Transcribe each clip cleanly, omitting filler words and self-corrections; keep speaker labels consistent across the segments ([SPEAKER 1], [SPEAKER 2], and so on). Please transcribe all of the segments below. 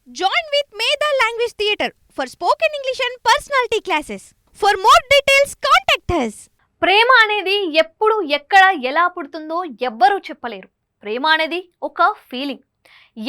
[SPEAKER 1] Join with Medha Language Theatre for spoken English and personality classes. For more details, contact us.
[SPEAKER 2] ప్రేమ అనేది ఎప్పుడు ఎక్కడ ఎలా పుడుతుందో ఎవ్వరూ చెప్పలేరు. ప్రేమ అనేది ఒక ఫీలింగ్.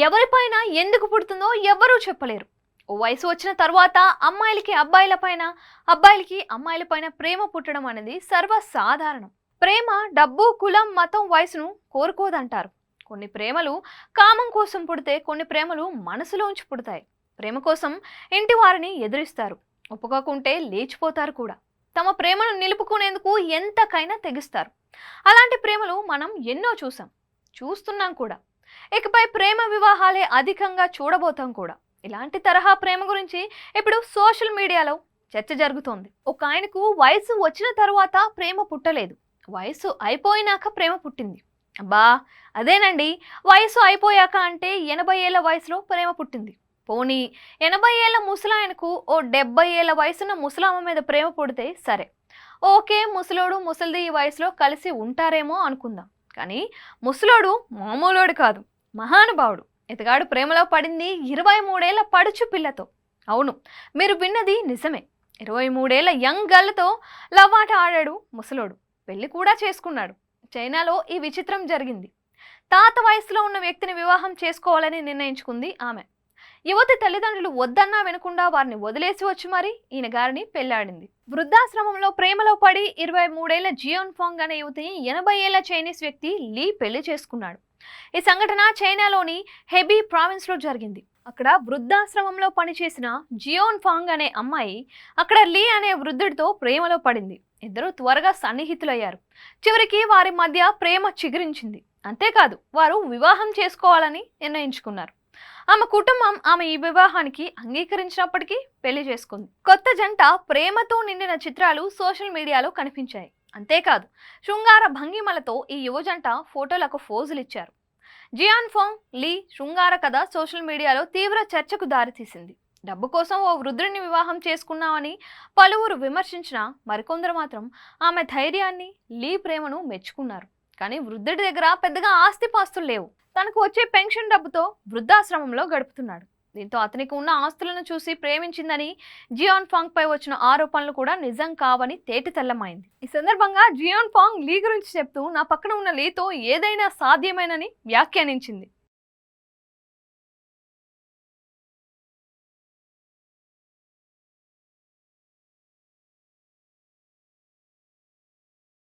[SPEAKER 2] ఎవరిపైన ఎందుకు పుడుతుందో ఎవ్వరూ చెప్పలేరు. ఓ వయసు వచ్చిన తర్వాత అమ్మాయిలకి అబ్బాయిలపైన, అబ్బాయిలకి అమ్మాయిలపైన ప్రేమ పుట్టడం అనేది సర్వసాధారణం. ప్రేమ డబ్బు, కులం, మతం, వయసును కోరుకోదంటారు. కొన్ని ప్రేమలు కామం కోసం పుడితే కొన్ని ప్రేమలు మనసులోంచి పుడతాయి. ప్రేమ కోసం ఇంటి వారిని ఎదురిస్తారు, ఒప్పుకోకుంటే లేచిపోతారు కూడా. తమ ప్రేమను నిలుపుకునేందుకు ఎంతకైనా తెగిస్తారు. అలాంటి ప్రేమలు మనం ఎన్నో చూస్తున్నాం కూడా. ఇకపై ప్రేమ వివాహాలే అధికంగా చూడబోతాం కూడా. ఇలాంటి తరహా ప్రేమ గురించి ఇప్పుడు సోషల్ మీడియాలో చర్చ జరుగుతోంది. ఒక ఆయనకు వయసు వచ్చిన తరువాత ప్రేమ పుట్టలేదు, వయసు అయిపోయినాక ప్రేమ పుట్టింది. అబ్బా అదేనండి, వయసు అయిపోయాక అంటే 80 ఏళ్ల వయసులో ప్రేమ పుట్టింది. పోనీ 80 ఏళ్ల ముసలాయనకు ఓ 70 ఏళ్ల వయసున్న ముసలామ మీద ప్రేమ పుడితే సరే, ఓకే, ముసలోడు ముసలిది ఈ వయసులో కలిసి ఉంటారేమో అనుకుందాం. కానీ ముసలోడు మామూలోడు కాదు, మహానుభావుడు. ఇతగాడు ప్రేమలో పడింది 23 ఏళ్ల పడుచు పిల్లతో. అవును, మీరు విన్నది నిజమే. 23 ఏళ్ల యంగ్ గర్ల్తో లవ్ ఆట ఆడాడు ముసలోడు. పెళ్లి కూడా చేసుకున్నాడు. చైనాలో ఈ విచిత్రం జరిగింది. తాత వయసులో ఉన్న వ్యక్తిని వివాహం చేసుకోవాలని నిర్ణయించుకుంది ఆమె. యువతి తల్లిదండ్రులు వద్దన్నా వినకుండా వారిని వదిలేసి వచ్చి మరి ఈయన గారిని పెళ్లాడింది. వృద్ధాశ్రమంలో ప్రేమలో పడి 23 ఏళ్ల జియోన్ ఫాంగ్ అనే యువతిని 80 ఏళ్ల చైనీస్ వ్యక్తి లీ పెళ్లి చేసుకున్నాడు. ఈ సంఘటన చైనాలోని హెబీ ప్రావిన్స్ లో జరిగింది. అక్కడ వృద్ధాశ్రమంలో పనిచేసిన జియోన్ ఫాంగ్ అనే అమ్మాయి అక్కడ లీ అనే వృద్ధుడితో ప్రేమలో పడింది. ఇద్దరు త్వరగా సన్నిహితులయ్యారు. చివరికి వారి మధ్య ప్రేమ చిగురించింది. అంతేకాదు, వారు వివాహం చేసుకోవాలని నిర్ణయించుకున్నారు. ఆమె కుటుంబం ఆమె ఈ వివాహానికి అంగీకరించినప్పటికీ పెళ్లి చేసుకుంది. కొత్త జంట ప్రేమతో నిండిన చిత్రాలు సోషల్ మీడియాలో కనిపించాయి. అంతేకాదు, శృంగార భంగిమలతో ఈ యువ జంట ఫోటోలకు ఫోజులు ఇచ్చారు. జియాన్ ఫాంగ్ లీ శృంగార కథ సోషల్ మీడియాలో తీవ్ర చర్చకు దారితీసింది. డబ్బు కోసం ఓ వృద్ధుడిని వివాహం చేసుకున్నామని పలువురు విమర్శించినా మరికొందరు మాత్రం ఆమె ధైర్యాన్ని, లీ ప్రేమను మెచ్చుకున్నారు. కానీ వృద్ధుడి దగ్గర పెద్దగా ఆస్తిపాస్తులు లేవు. తనకు వచ్చే పెన్షన్ డబ్బుతో వృద్ధాశ్రమంలో గడుపుతున్నాడు. దీంతో అతనికి ఉన్న ఆస్తులను చూసి ప్రేమించిందని జియాన్ ఫాంగ్ పై వచ్చిన ఆరోపణలు కూడా నిజం కావని తేటతెల్లమైంది. ఈ సందర్భంగా జియాన్ ఫాంగ్ లీ గురించి చెప్తూ నా పక్కన ఉన్న లీతో ఏదైనా సాధ్యమేనని వ్యాఖ్యానించింది.